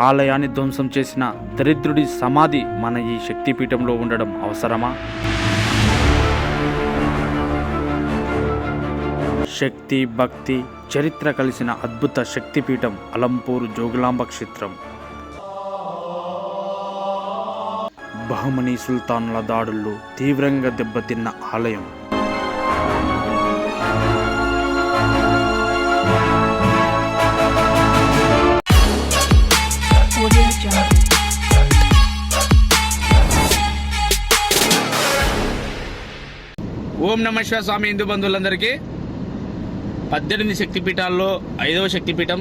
ఆలయాన్ని ధ్వంసం చేసిన దరిద్రుడి సమాధి మన ఈ శక్తిపీఠంలో ఉండడం అవసరమా? శక్తి, భక్తి, చరిత్ర కలిసిన అద్భుత శక్తిపీఠం అలంపూరు జోగులాంబ క్షేత్రం. బహమనీ సుల్తాన్ల దాడుల్లో తీవ్రంగా దెబ్బతిన్న ఆలయం. ఓం నమ శివాయ. స్వామి హిందూ బంధువులందరికీ 18 శక్తిపీఠాల్లో 5వ శక్తిపీఠం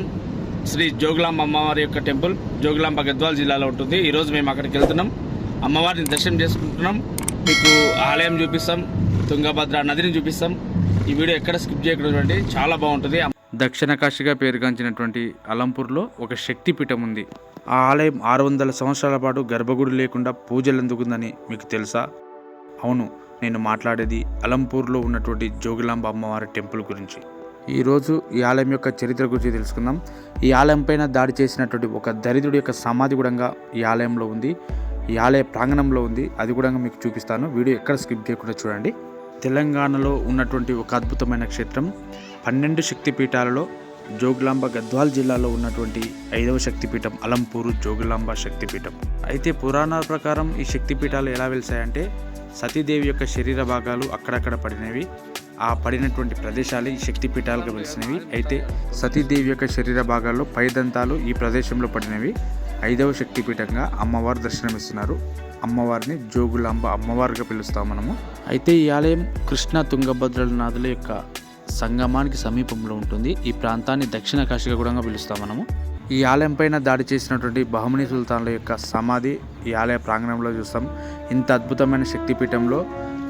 శ్రీ జోగులాంబ అమ్మవారి యొక్క టెంపుల్ జోగులాంబ గద్వాల్ జిల్లాలో ఉంటుంది. ఈరోజు మేము అక్కడికి వెళ్తున్నాం, అమ్మవారిని దర్శనం చేసుకుంటున్నాం. మీకు ఆలయం చూపిస్తాం, తుంగభద్ర నదిని చూపిస్తాం. ఈ వీడియో ఎక్కడ స్కిప్ చేయకుండా చూడండి, చాలా బాగుంటుంది. దక్షిణ కాశీగా పేరుగాంచినటువంటి అలంపూర్లో ఒక శక్తిపీఠం ఉంది. ఆ ఆలయం 600 సంవత్సరాల పాటు గర్భగుడి లేకుండా పూజలు అందుకుందని మీకు తెలుసా? అవును, నేను మాట్లాడేది అలంపూర్లో ఉన్నటువంటి జోగులాంబ అమ్మవారి టెంపుల్ గురించి. ఈరోజు ఈ ఆలయం యొక్క చరిత్ర గురించి తెలుసుకుందాం. ఈ ఆలయం పైన దాడి చేసినటువంటి ఒక దరిద్రుడి యొక్క సమాధి కూడా ఈ ఆలయంలో ఉంది, ఈ ఆలయ ప్రాంగణంలో ఉంది. అది కూడా మీకు చూపిస్తాను, వీడియో ఎక్కడ స్కిప్ చేయకుండా చూడండి. తెలంగాణలో ఉన్నటువంటి ఒక అద్భుతమైన క్షేత్రం. 12 శక్తిపీఠాలలో జోగులాంబ గద్వాల్ జిల్లాలో ఉన్నటువంటి 5వ శక్తిపీఠం అలంపూరు జోగులాంబ శక్తిపీఠం. అయితే పురాణాల ప్రకారం ఈ శక్తిపీఠాలు ఎలా వెలిసాయంటే, సతీదేవి యొక్క శరీర భాగాలు అక్కడక్కడ పడినవి, ఆ పడినటువంటి ప్రదేశాలు ఈ శక్తిపీఠాలుగా వెలిసినవి. అయితే సతీదేవి యొక్క శరీర భాగాల్లో పైదంతాలు ఈ ప్రదేశంలో పడినవి. 5వ శక్తిపీఠంగా అమ్మవారు దర్శనమిస్తున్నారు. అమ్మవారిని జోగులాంబ అమ్మవారిగా పిలుస్తాం మనము. అయితే ఈ ఆలయం కృష్ణ తుంగభద్ర నదుల యొక్క సంగమానికి సమీపంలో ఉంటుంది. ఈ ప్రాంతాన్ని దక్షిణ కాశీగా కూడా పిలుస్తాం మనము. ఈ ఆలయం పైన దాడి చేసినటువంటి బహమనీ సుల్తాన్ల యొక్క సమాధి ఈ ఆలయ ప్రాంగణంలో చూస్తాం. ఇంత అద్భుతమైన శక్తిపీఠంలో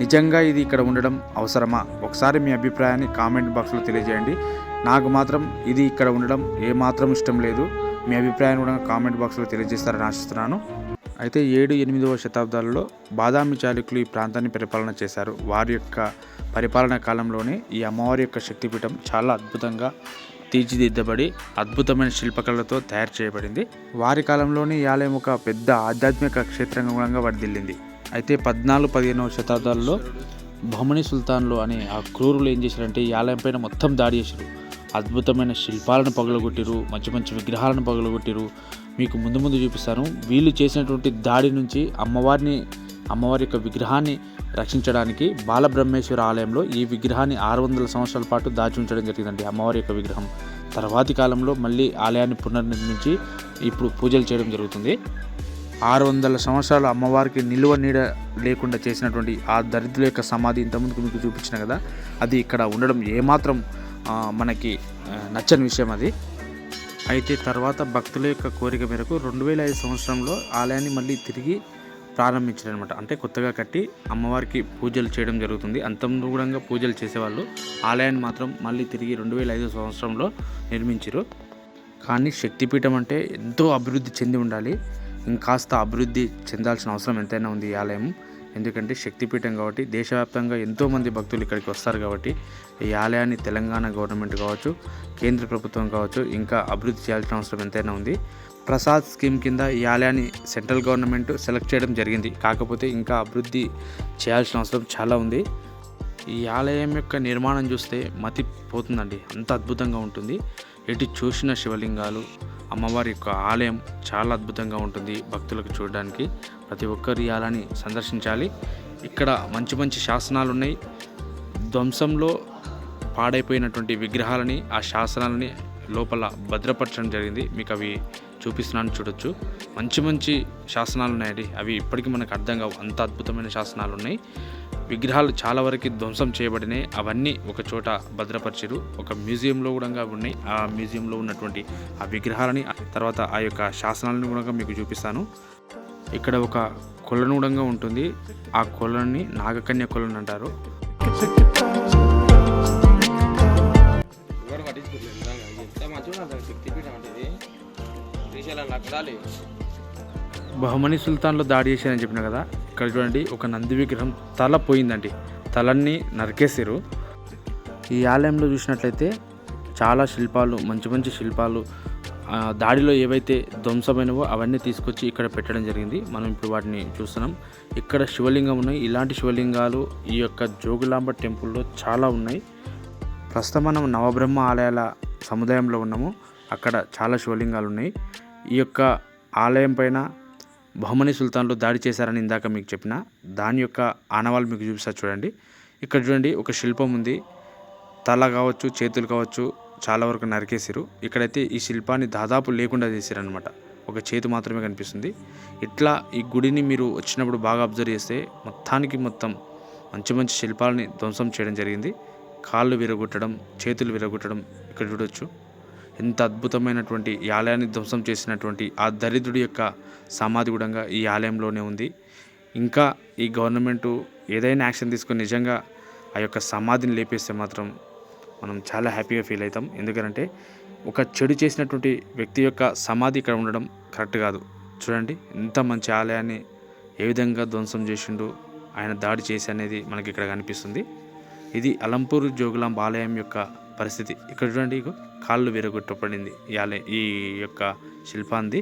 నిజంగా ఇది ఇక్కడ ఉండడం అవసరమా? ఒకసారి మీ అభిప్రాయాన్ని కామెంట్ బాక్స్లో తెలియజేయండి. నాకు మాత్రం ఇది ఇక్కడ ఉండడం ఏమాత్రం ఇష్టం లేదు. మీ అభిప్రాయాన్ని కూడా కామెంట్ బాక్స్లో తెలియజేస్తారని ఆశిస్తున్నాను. అయితే 7-8వ శతాబ్దాలలో బాదామి చాళుక్యులు ఈ ప్రాంతాన్ని పరిపాలన చేశారు. వారి యొక్క పరిపాలనా కాలంలోనే ఈ అమ్మవారి యొక్క శక్తిపీఠం చాలా అద్భుతంగా తీర్చిదిద్దబడి అద్భుతమైన శిల్పకళలతో తయారు చేయబడింది. వారి కాలంలోనే ఈ ఆలయం ఒక పెద్ద ఆధ్యాత్మిక క్షేత్రంగా వర్ధిల్లింది. అయితే 14-15వ శతాబ్దాల్లో బహమనీ సుల్తాన్లు అనే ఆ క్రూరులు ఏం చేశారంటే ఈ ఆలయం పైన మొత్తం దాడి చేశారు. అద్భుతమైన శిల్పాలను పగలగొట్టిరు, మంచి మంచి విగ్రహాలను పగలగొట్టిరు. మీకు ముందు చూపిస్తాను. వీళ్ళు చేసినటువంటి దాడి నుంచి అమ్మవారి యొక్క విగ్రహాన్ని రక్షించడానికి బాలబ్రహ్మేశ్వర ఆలయంలో ఈ విగ్రహాన్ని 600 సంవత్సరాల పాటు దాచి ఉంచడం జరిగిందండి. అమ్మవారి యొక్క విగ్రహం తర్వాతి కాలంలో మళ్ళీ ఆలయాన్ని పునర్నిర్మించి ఇప్పుడు పూజలు చేయడం జరుగుతుంది. 600 సంవత్సరాలు అమ్మవారికి నిలువ నీడ లేకుండా చేసినటువంటి ఆ దరిద్రుల యొక్క సమాధి ఇంతకుముందుకు మీకు చూపించిన కదా, అది ఇక్కడ ఉండడం ఏమాత్రం మనకి నచ్చని విషయం అది. అయితే తర్వాత భక్తుల యొక్క కోరిక మేరకు 2005 సంవత్సరంలో ఆలయాన్ని మళ్ళీ తిరిగి ప్రారంభించారనమాట. అంటే కొత్తగా కట్టి అమ్మవారికి పూజలు చేయడం జరుగుతుంది. అంతముగా పూజలు చేసేవాళ్ళు ఆలయాన్ని మాత్రం మళ్ళీ తిరిగి 2005 సంవత్సరంలో నిర్మించారు. కానీ శక్తిపీఠం అంటే ఎంతో అభివృద్ధి చెంది ఉండాలి, ఇంకాస్త అభివృద్ధి చెందాల్సిన అవసరం ఎంతైనా ఉంది ఈ ఆలయం. ఎందుకంటే శక్తిపీఠం కాబట్టి దేశవ్యాప్తంగా ఎంతోమంది భక్తులు ఇక్కడికి వస్తారు కాబట్టి ఈ ఆలయాన్ని తెలంగాణ గవర్నమెంట్ కావచ్చు, కేంద్ర ప్రభుత్వం కావచ్చు ఇంకా అభివృద్ధి చేయాల్సిన అవసరం ఎంతైనా ఉంది. ప్రసాద్ స్కీమ్ కింద ఈ ఆలయాన్ని సెంట్రల్ గవర్నమెంట్ సెలెక్ట్ చేయడం జరిగింది. కాకపోతే ఇంకా అభివృద్ధి చేయాల్సిన అవసరం చాలా ఉంది. ఈ ఆలయం యొక్క నిర్మాణం చూస్తే మతి పోతుందండి, అంత అద్భుతంగా ఉంటుంది. ఎటు చూసిన శివలింగాలు, అమ్మవారి యొక్క ఆలయం చాలా అద్భుతంగా ఉంటుంది. భక్తులకు చూడడానికి ప్రతి ఒక్కరు ఈ ఆలయాన్ని సందర్శించాలి. ఇక్కడ మంచి మంచి శాసనాలు ఉన్నాయి. ధ్వంసంలో పాడైపోయినటువంటి విగ్రహాలని, ఆ శాసనాలని లోపల భద్రపరచడం జరిగింది. మీకు అవి చూపిస్తున్నాను, చూడొచ్చు. మంచి మంచి శాసనాలు ఉన్నాయండి. అవి ఇప్పటికీ మనకు అర్థం కావు, అంత అద్భుతమైన శాసనాలు ఉన్నాయి. విగ్రహాలు చాలా వరకు ధ్వంసం చేయబడినాయి, అవన్నీ ఒక చోట భద్రపరిచారు. ఒక మ్యూజియంలో కూడా ఉన్నాయి. ఆ మ్యూజియంలో ఉన్నటువంటి ఆ విగ్రహాలని తర్వాత ఆ యొక్క శాసనాలను కూడా మీకు చూపిస్తాను. ఇక్కడ ఒక కొలను కూడా ఉంటుంది. ఆ కొలని నాగకన్య కొలను అంటారు. బహమనీ సుల్తాన్లో దాడి చేశారని చెప్పిన కదా, ఇక్కడ చూడండి ఒక నంది విగ్రహం తల పోయిందండి, తలన్ని నరికేసారు. ఈ ఆలయంలో చూసినట్లయితే చాలా శిల్పాలు, మంచి మంచి శిల్పాలు దాడిలో ఏవైతే ధ్వంసమైనవో అవన్నీ తీసుకొచ్చి ఇక్కడ పెట్టడం జరిగింది. మనం ఇప్పుడు వాటిని చూస్తున్నాం. ఇక్కడ శివలింగం ఉన్నాయి. ఇలాంటి శివలింగాలు ఈ యొక్క జోగులాంబ టెంపుల్లో చాలా ఉన్నాయి. ప్రస్తుతం మనం నవబ్రహ్మ ఆలయాల సముదాయంలో ఉన్నాము. అక్కడ చాలా శివలింగాలు ఉన్నాయి. ఈ యొక్క ఆలయం పైన బహమనీ సుల్తాన్లు దాడి చేశారని ఇందాక మీకు చెప్పిన దాని యొక్క ఆనవాళ్ళు మీకు చూపిస్తా చూడండి. ఇక్కడ చూడండి, ఒక శిల్పం ఉంది. తల కావచ్చు, చేతులు కావచ్చు, చాలా వరకు నరికేసారు. ఇక్కడైతే ఈ శిల్పాన్ని దాదాపు లేకుండా చేశారనమాట. ఒక చేతి మాత్రమే కనిపిస్తుంది. ఇట్లా ఈ గుడిని మీరు వచ్చినప్పుడు బాగా అబ్జర్వ్ చేస్తే మొత్తం మంచి మంచి శిల్పాలని ధ్వంసం చేయడం జరిగింది. కాళ్ళు విరగొట్టడం, చేతులు విరగొట్టడం ఇక్కడ చూడొచ్చు. ఎంత అద్భుతమైనటువంటి ఈ ఆలయాన్ని ధ్వంసం చేసినటువంటి ఆ దరిద్రుడి యొక్క సమాధి కూడా ఈ ఆలయంలోనే ఉంది. ఇంకా ఈ గవర్నమెంటు ఏదైనా యాక్షన్ తీసుకొని నిజంగా ఆ యొక్క సమాధిని లేపేస్తే మాత్రం మనం చాలా హ్యాపీగా ఫీల్ అవుతాం. ఎందుకంటే ఒక చెడు చేసినటువంటి వ్యక్తి యొక్క సమాధి ఇక్కడ ఉండడం కరెక్ట్ కాదు. చూడండి, ఎంత మంచి ఆలయాన్ని ఏ విధంగా ధ్వంసం చేసిండు ఆయన, దాడి చేసి అనేది మనకి ఇక్కడ కనిపిస్తుంది. ఇది అలంపూర్ జోగులాంబ ఆలయం యొక్క పరిస్థితి. ఇక్కడ చూడండి, కాళ్ళు విరగొట్టబడింది ఈ యొక్క శిల్పాంది.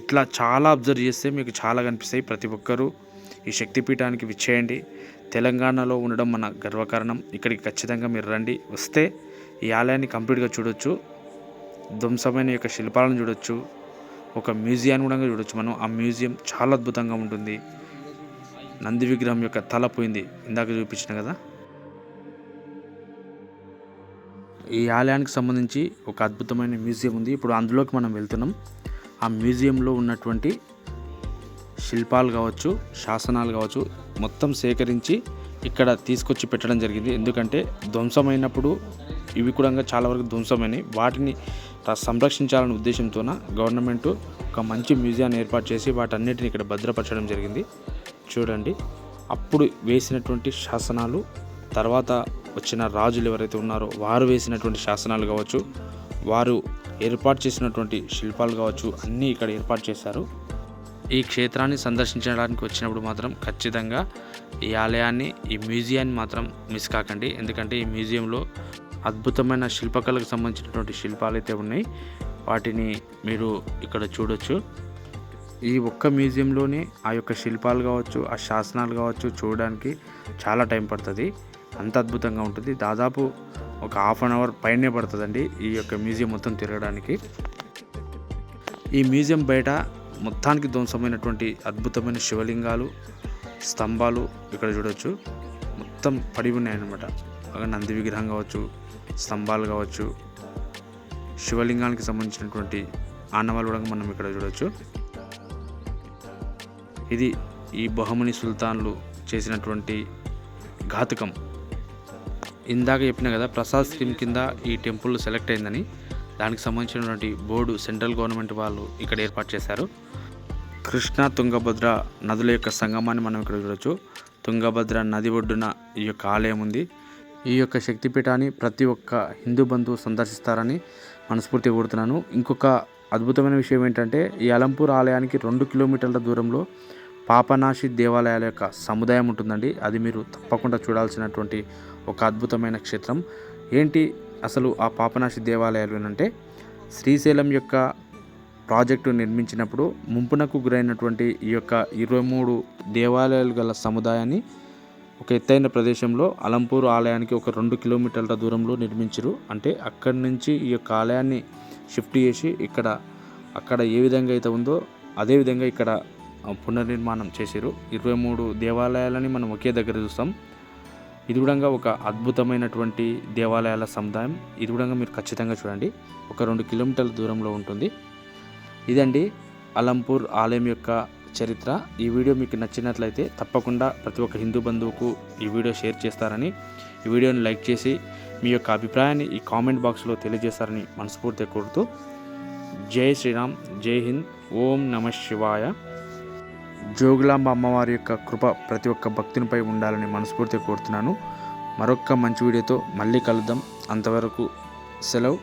ఇట్లా చాలా అబ్జర్వ్ చేస్తే మీకు చాలా కనిపిస్తాయి. ప్రతి ఒక్కరూ ఈ శక్తిపీఠానికి విచ్చేయండి. తెలంగాణలో ఉండడం మన గర్వకారణం. ఇక్కడికి ఖచ్చితంగా మీరు రండి. వస్తే ఈ ఆలయాన్ని కంప్లీట్గా చూడొచ్చు. ధ్వంసమైన యొక్క శిల్పాలను చూడొచ్చు. ఒక మ్యూజియాన్ని కూడా చూడొచ్చు మనం. ఆ మ్యూజియం చాలా అద్భుతంగా ఉంటుంది. నంది విగ్రహం యొక్క తల పోయింది, ఇందాక చూపించిన కదా. ఈ ఆలయానికి సంబంధించి ఒక అద్భుతమైన మ్యూజియం ఉంది. ఇప్పుడు అందులోకి మనం వెళ్తున్నాం. ఆ మ్యూజియంలో ఉన్నటువంటి శిల్పాలు కావచ్చు, శాసనాలు కావచ్చు, మొత్తం సేకరించి ఇక్కడ తీసుకొచ్చి పెట్టడం జరిగింది. ఎందుకంటే ధ్వంసమైనప్పుడు ఇవి కూడా చాలా వరకు ధ్వంసమైనవి. వాటిని సంరక్షించాలనే ఉద్దేశంతోన గవర్నమెంట్ ఒక మంచి మ్యూజియాన్ని ఏర్పాటు చేసి వాటన్నిటిని ఇక్కడ భద్రపరచడం జరిగింది. చూడండి, అప్పుడు వేసినటువంటి శాసనాలు, తర్వాత వచ్చిన రాజులు ఎవరైతే ఉన్నారో వారు వేసినటువంటి శాసనాలు కావచ్చు, వారు ఏర్పాటు చేసినటువంటి శిల్పాలు కావచ్చు, అన్నీ ఇక్కడ ఏర్పాటు చేశారు. ఈ క్షేత్రాన్ని సందర్శించడానికి వచ్చినప్పుడు మాత్రం ఖచ్చితంగా ఈ ఆలయాన్ని, ఈ మ్యూజియాన్ని మాత్రం మిస్ కాకండి. ఎందుకంటే ఈ మ్యూజియంలో అద్భుతమైన శిల్పకళకు సంబంధించినటువంటి శిల్పాలు అయితే ఉన్నాయి. వాటిని మీరు ఇక్కడ చూడొచ్చు. ఈ ఒక్క మ్యూజియంలోనే ఆ యొక్క శిల్పాలు కావచ్చు, ఆ శాసనాలు కావచ్చు చూడడానికి చాలా టైం పడుతుంది. అంత అద్భుతంగా ఉంటుంది. దాదాపు ఒక హాఫ్ అన్ అవర్ పైనే పడుతుందండి ఈ యొక్క మ్యూజియం మొత్తం తిరగడానికి. ఈ మ్యూజియం బయట మొత్తానికి ధ్వంసమైనటువంటి అద్భుతమైన శివలింగాలు, స్తంభాలు ఇక్కడ చూడొచ్చు. మొత్తం పడి ఉన్నాయన్నమాట. నంది విగ్రహం కావచ్చు, స్తంభాలు కావచ్చు, శివలింగానికి సంబంధించినటువంటి ఆనవాళ్ళు కూడా మనం ఇక్కడ చూడొచ్చు. ఇది ఈ బహమనీ సుల్తాన్లు చేసినటువంటి ఘాతుకం. ఇందాక చెప్పిన కదా, ప్రసాద్ స్కీమ్ కింద ఈ టెంపుల్ సెలెక్ట్ అయిందని. దానికి సంబంధించినటువంటి బోర్డు సెంట్రల్ గవర్నమెంట్ వాళ్ళు ఇక్కడ ఏర్పాటు చేశారు. కృష్ణా తుంగభద్ర నదుల యొక్క సంగమాన్ని మనం ఇక్కడ చూడొచ్చు. తుంగభద్ర నది ఒడ్డున ఈ యొక్క ఆలయం ఉంది. ఈ యొక్క శక్తిపీఠాన్ని ప్రతి ఒక్క హిందూ బంధువు సందర్శిస్తారని మనస్ఫూర్తిగా కోరుతున్నాను. ఇంకొక అద్భుతమైన విషయం ఏంటంటే, ఈ అలంపూర్ ఆలయానికి 2 కిలోమీటర్ల దూరంలో పాపనాశి దేవాలయాల యొక్క సముదాయం ఉంటుందండి. అది మీరు తప్పకుండా చూడాల్సినటువంటి ఒక అద్భుతమైన క్షేత్రం. ఏంటి అసలు ఆ పాపనాశి దేవాలయాలు అంటే, శ్రీశైలం యొక్క ప్రాజెక్టు నిర్మించినప్పుడు ముంపునకు గురైనటువంటి ఈ యొక్క 23 దేవాలయాలు గల సముదాయాన్ని ఒక ఎత్తైన ప్రదేశంలో అలంపూర్ ఆలయానికి ఒక 2 కిలోమీటర్ల దూరంలో నిర్మించారు. అంటే అక్కడి నుంచి ఈ యొక్క ఆలయాన్ని షిఫ్ట్ చేసి అక్కడ ఏ విధంగా అయితే ఉందో అదే విధంగా ఇక్కడ పునర్నిర్మాణం చేశారు. 23 దేవాలయాలని మనం ఒకే దగ్గర చూస్తాం. ఇది కూడా ఒక అద్భుతమైనటువంటి దేవాలయాల సముదాయం. ఇది కూడా మీరు ఖచ్చితంగా చూడండి. ఒక 2 కిలోమీటర్ల దూరంలో ఉంటుంది. ఇదండి అలంపూర్ ఆలయం యొక్క చరిత్ర. ఈ వీడియో మీకు నచ్చినట్లయితే తప్పకుండా ప్రతి ఒక్క హిందూ బంధువుకు ఈ వీడియో షేర్ చేస్తారని, ఈ వీడియోని లైక్ చేసి మీ యొక్క అభిప్రాయాన్ని ఈ కామెంట్ బాక్స్లో తెలియజేస్తారని మనస్ఫూర్తిగా కోరుతూ, జై శ్రీరామ్, జై హింద్, ఓం నమః శివాయ. జోగులాంబ అమ్మవారి యొక్క కృప ప్రతి ఒక్క భక్తునిపై ఉండాలని మనస్ఫూర్తిగా కోరుతున్నాను. మరొక మంచి వీడియోతో మళ్ళీ కలుద్దాం. అంతవరకు సెలవు.